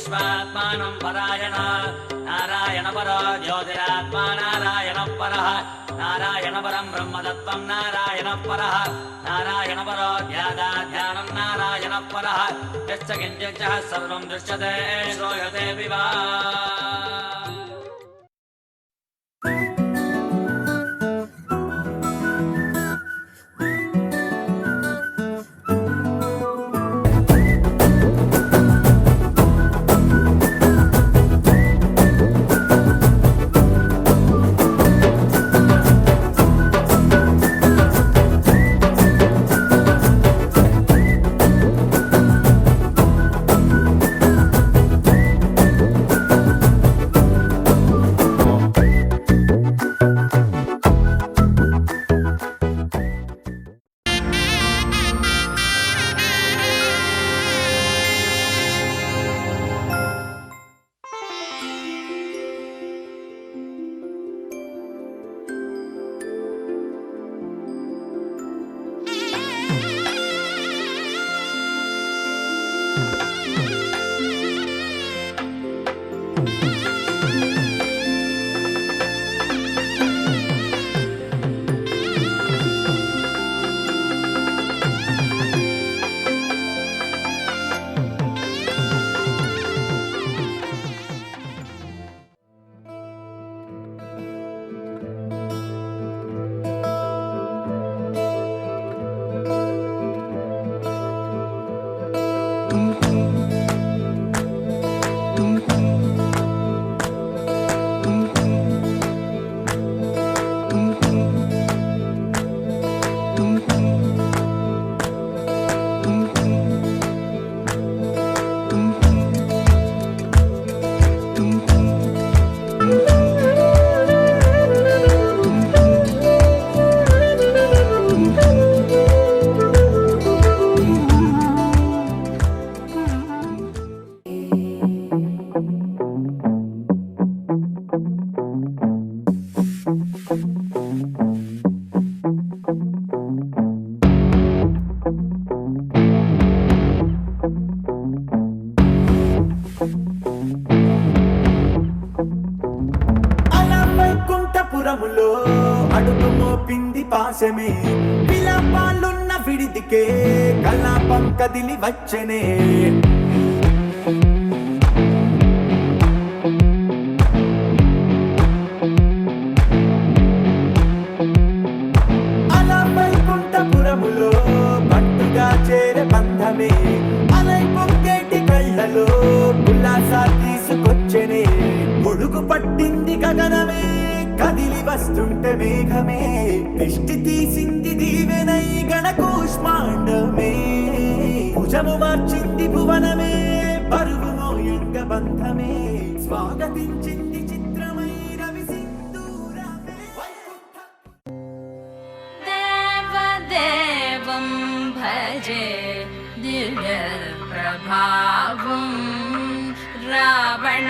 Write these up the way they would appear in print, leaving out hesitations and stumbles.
विश्वात्मानं परायण नारायण परो ज्योतिरात्मा नारायण परः नारायण परं ब्रह्मतत्त्वं नारायण परः नारायण परो ध्यानं नारायण परः यश्च किञ्चित् सर्वं दृश्यते श्रूयते विवा విలాపాలున్న విడిదికే కలాపం కదిలి వచ్చనే అలా వైకుంఠపురములో పట్టుగా చేరే బంధమే అలై పొంగేటి కళ్ళలో ఉల్లాసా తీసుకొచ్చనే పొడుగు పట్టింది గగనమే కదిలి వస్తుంటే మేఘమే దృష్టి తీసింది దీవెనై గణకూష్మాండమే భుజము మార్చింది భువనమే బరువు మోయంగ బంధమే స్వాగతించింది చిత్రమై రవి సింధూరమే దేవదేవం భజే దివ్య ప్రభావం రావణాసురవై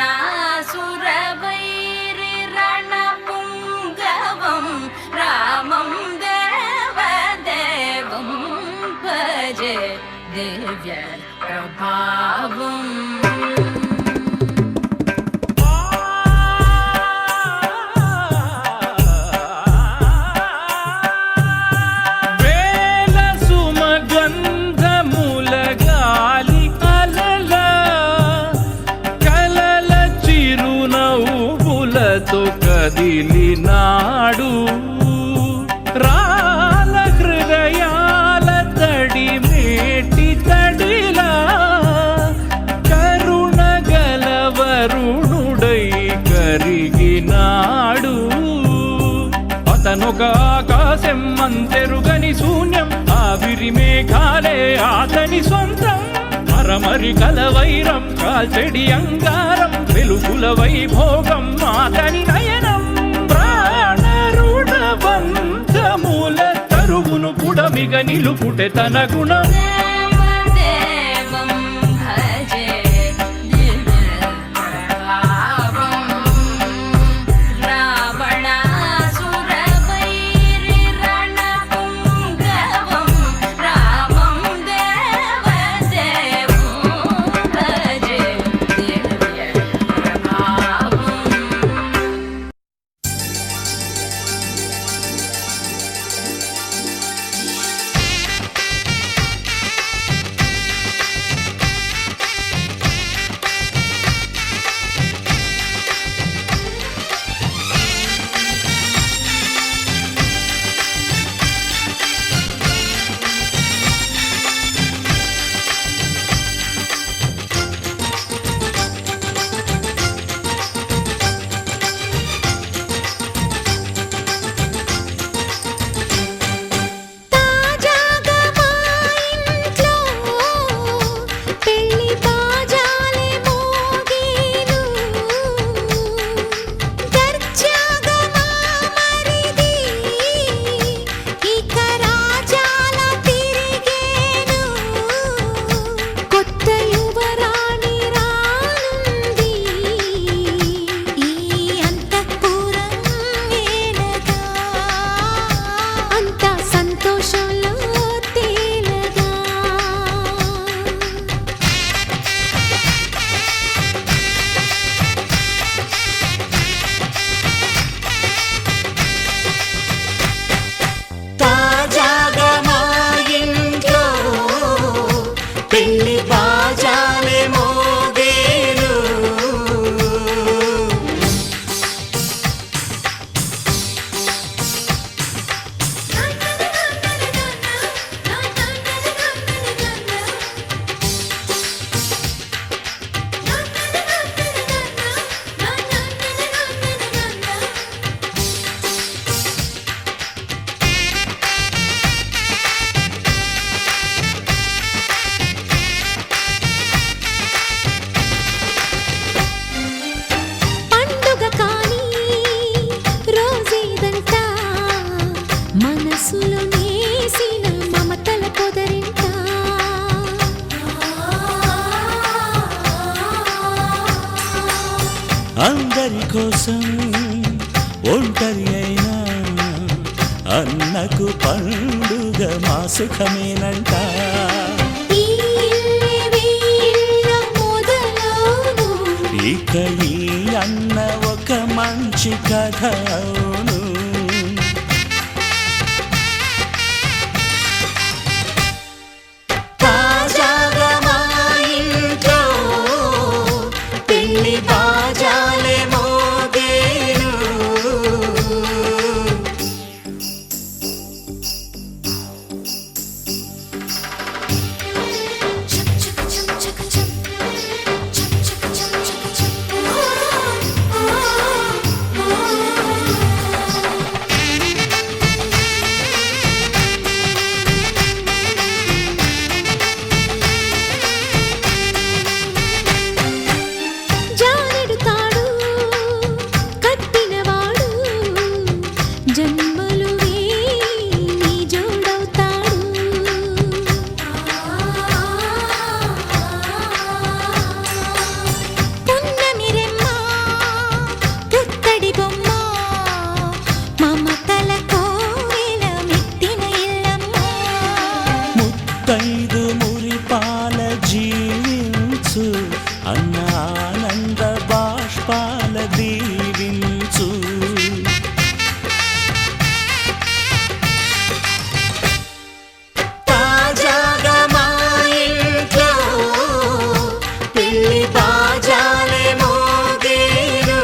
రామం దేవదేవం భజే దివ్య ప్రభావం వేల సుమగంధముల గాలి అలల కలల చిరునవ్వులతో కదిలినాడు రాల హృదయాల తడి మేటి తడిలా కరుణ గలవరుణుడై కరిగినాడు అతనొక ఆకాశం అంతెరుగని శూన్యం ఆవిరి మేఘాలే అతని సొంతం మరమరి కలవైరం కాల్చెడి అంగారం వెలుగుల వైభోగం అతని నయనం ప్రాణరుణవంతముల తరుగును పుడమిగ నిలుపుటె తన గుణం అందరి కోసం ఒంటరి అయినా అన్నకు పండుగ మా సుఖమేనంట. ఇక ఈ అన్న ఒక మంచి కథ అవును. తాజాగా మా ఇంట్లో పెళ్లి బాజాలే మోగేను. ముత్తైదు మురిపాల జీవించు అన్న ఆనంద బాష్పాల దీవించు. తాజాగా మా ఇంట్లో పెళ్లి బాజాలే మోగేను.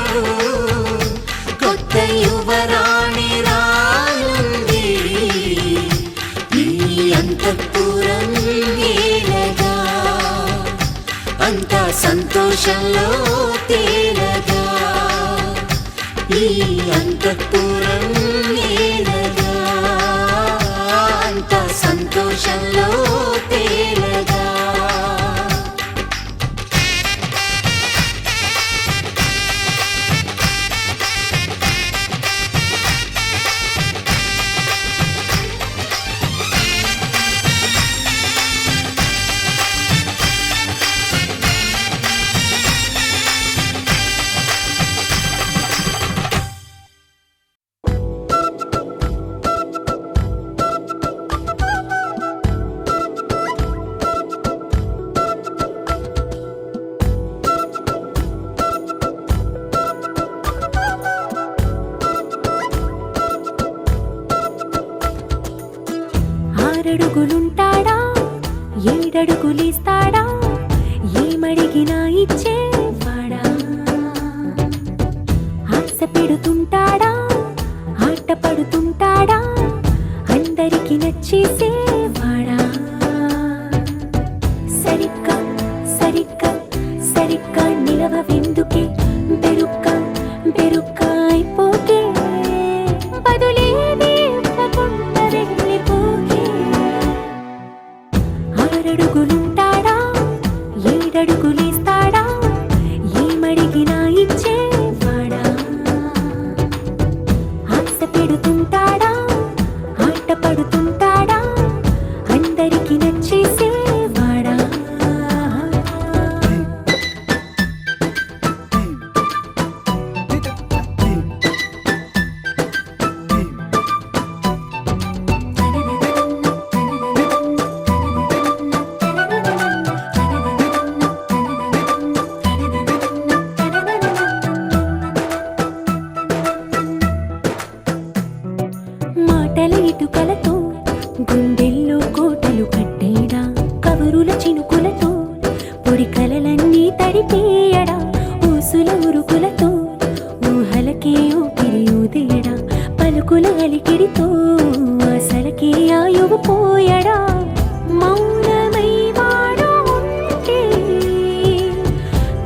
కొత్త యువరాణి రానుంది ఈ అంతఃపురం ఏలగా. అంతా సంతోషంలో తేలగా ఈ అంతఃపురం ఏలగా. అంతా సంతోషంలో తేలగా. ఆరడుగులుంటాడా ఏడడుగులిస్తాడా ఏమడిగినా ఇచ్చేవాడా. ఆశ పెడుతుంటాడా ఆట పడుతుంటాడా అందరికి నచ్చేసేవాడా. సరిగ్గా సరిగ్గా సరిగ్గా నిలవెందుకే బెరుక్క బెరుక్క అయిపోకే బదులేది ఇవ్వకుండా వెళ్ళిపోకే. ఆరడుగులుంటాడా ఏడడుగులేస్తాడా ఏమడిగినా ఇచ్చేవాడా. ఆశ పెడుతుంటాడా ఆట పడుతుంటాడా అందరికి నచ్చేసేవాడా. మాటల ఇటుకలతో గుండెల్లో కోటలు కట్టేడా కబురుల చినుకులతో పొడి కలలన్నీ తడిపేయడా. ఊసుల ఉరుకులతో ఊహలకే ఊపిరి ఊదేయడా పలుకుల అలికిడితో అసలకే ఆయువు పోయడా. మౌనమై వాడు ఉంటే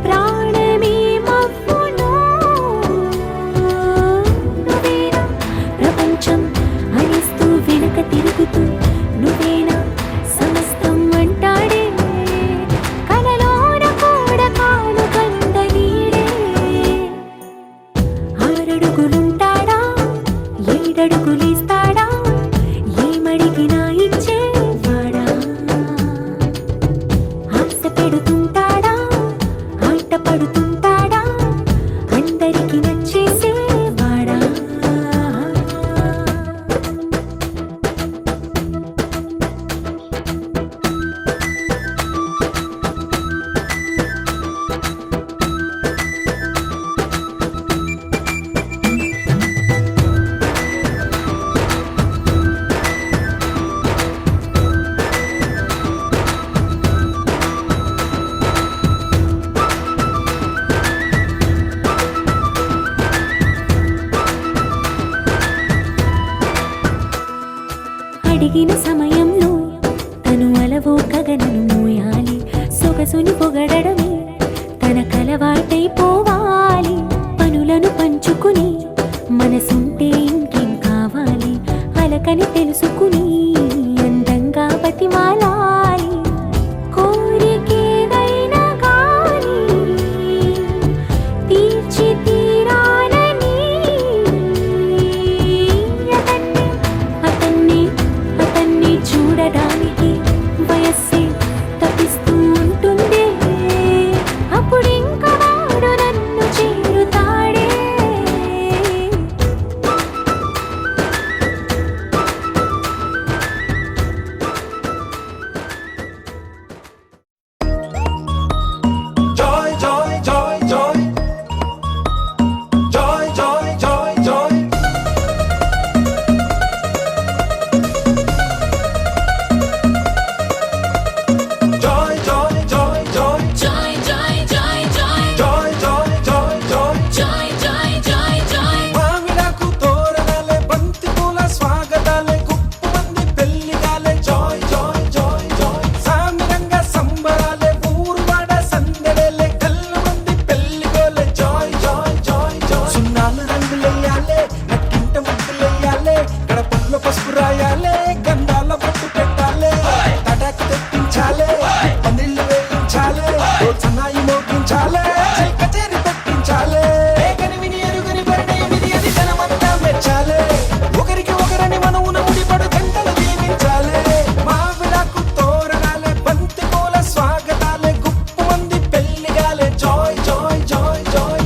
ప్రాణమే మవ్వును. నువ్వేనా ప్రపంచం అనిస్తూ వెనక తిరుగుతూ నువ్వేనా సమస్తం అంటాడే. కలలోన కూడా కానుకలు లాలి కోరికేదైనా గాని తీర్చి తీరాలని అతన్ని చూడడానికి వయస్సే తప్పిస్తూ ఉంటుంది అప్పుడు ఇంకా వాడు నన్ను చేరుతాడే Joy, joy, joy, joy. Joy, joy, joy, joy. Joy, joy, joy, joy. Joy, joy, joy, joy. Joy, joy, joy, joy. Joy, joy, joy, joy. మామిడాకు తోరణాలే బంతి పూల స్వాగతాలే గుప్పుమంది పెళ్లిగాలే జాయ్ జాయ్ జాయ్ జాయ్ సామిరంగా సంబరాలే ఊరువాడ సందడేలే కళ్ళమంది పెళ్లిగోలే జాయ్ జాయ్ జాయ్ జాయ్ సున్నాలు రంగులెయ్యాలే నక్కింట ముగ్గులెయ్యాలే గడపల్లో పసుపు రాయాలే గంధాల బొట్టు పెట్టాలే తడాకు తెప్పించాలే పన్నీళ్లు వేయించాలే సన్నాయి మోగించాలే కచేరి పెట్టించాలే కనివిని ఎరుగని పరిణయమిది అది జనమంతా మెచ్చాలే ఒకరికి ఒకరని మనవున ముడిపడు గంటలు దీవించాలే మావిడాకు తోరణాలే బంతి పూల స్వాగతాలే గుప్పుమంది పెళ్లిగాలే జాయ్ జాయ్ జాయ్ జాయ్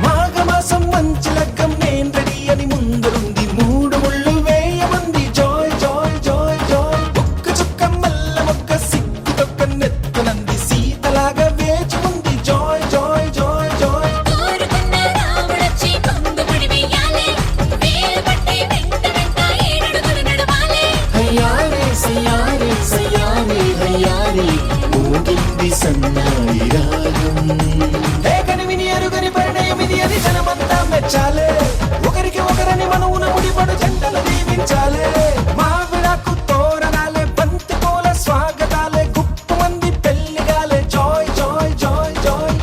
మాఘమాసం మంచి లగ్గం నేను రెడీ అని ముందరుంది మూడు ముళ్ళు వేయమంది జాయ్ జాయ్ జాయ్ జాయ్ ఒక్క చుక్క మల్ల మొక్క సిక్కి తొక్క నెత్తనంది సీతలాగా వేచి ఉంది జాయ్ జాయ్ జాయ్ జాయ్ కోరుకున్న రాముడొచ్చి కొంగుముడి వెయ్యాలే వేలు పట్టి వెంట వెంట ఏడడుగులు నడవాలే హయ్యారే సయ్యారే సయ్యారే హయ్యారే మోగింది సన్నాయి రాగం కనివిని ఎరుగని పరిణయమిది అది జనమంతా మెచ్చాలే ఒకరికి ఒకరని మనవున ముడిపడు జంటలు దీవించాలే మావిడాకు తోరణాలే బంతి పూల స్వాగతాలే గుప్పుమంది పెళ్లిగాలే జాయ్ జాయ్ జాయ్ జాయ్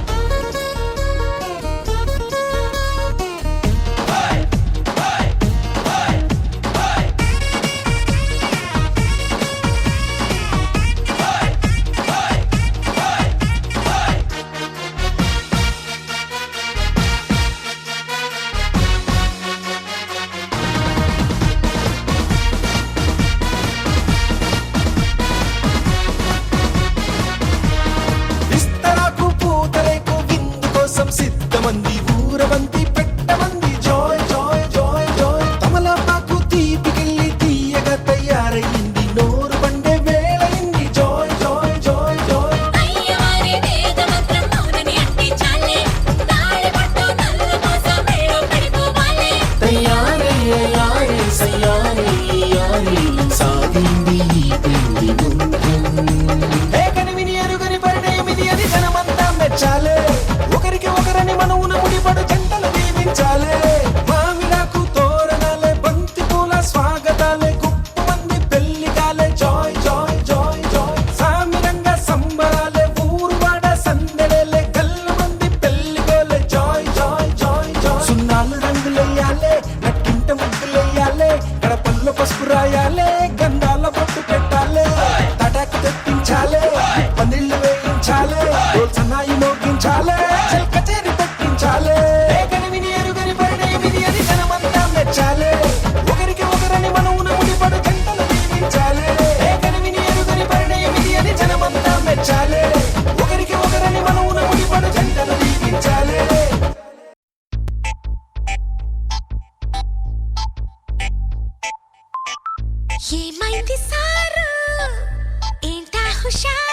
విస్తరాకు పూతరేకు విందు కోసం సిద్ధమంది ఊరవంతి పెట్టమంది జాయ్ జాయ్ జాయ్ జాయ్ తమలపాకు తీపికెళ్ళి తీయగా తయారయ్యింది నోరు పండే వేళయింది జాయ్ జాయ్ జాయ్ జాయ్ అయ్యవారి వేద మంత్రం మౌనని అంటించాలే తాళి పట్టు నల్ల మోస మేళో పడిపోవాలే తయ్యారే అయ్యారే సయ్యారే అయ్యారే సాగింది ఈ పెళ్లి గుండ్రం కనివిని ఎరుగని పరిణయమిది అది జనమంతా మెచ్చాలే ఒకరికి ఒకరని మనవున ముడిపడు జంటలు దీవించాలే మావిడాకు తోరణాలే బంతి పూల స్వాగతాలే గుప్పుమంది పెళ్లిగాలే జాయ్ జాయ్ జాయ్ జాయ్ సామిరంగా సంబరాలే ఊరువాడ సందడేలే గల్లుమంది పెళ్లిగోలే జాయ్ జాయ్ జాయ్ జాయ్ సున్నాలు రంగులెయ్యాలే నక్కింట ముగ్గులెయ్యాలే గడపల్లో పసుపు రాయాలే గంధాల బొట్టు పెట్టాలే తడాకు తెప్పించాలే పన్నీళ్లు వేయించాలే సన్నాయి మోగించాలే కచేరి పెట్టించాలే కనివిని ఎరుగని పరిణయమిది అది జనమంతా మెచ్చాలే ఒకరికి ఒకరని మనవున ముడిపడు జంటలు దీవించాలే కనివిని ఎరుగని పరిణయమిది అది జనమంతా మెచ్చాలే ఒకరికి ఒకరని మనవున ముడిపడు జంటలు దీవించాలే ఏమైంది సారు ఏంటా హుషారు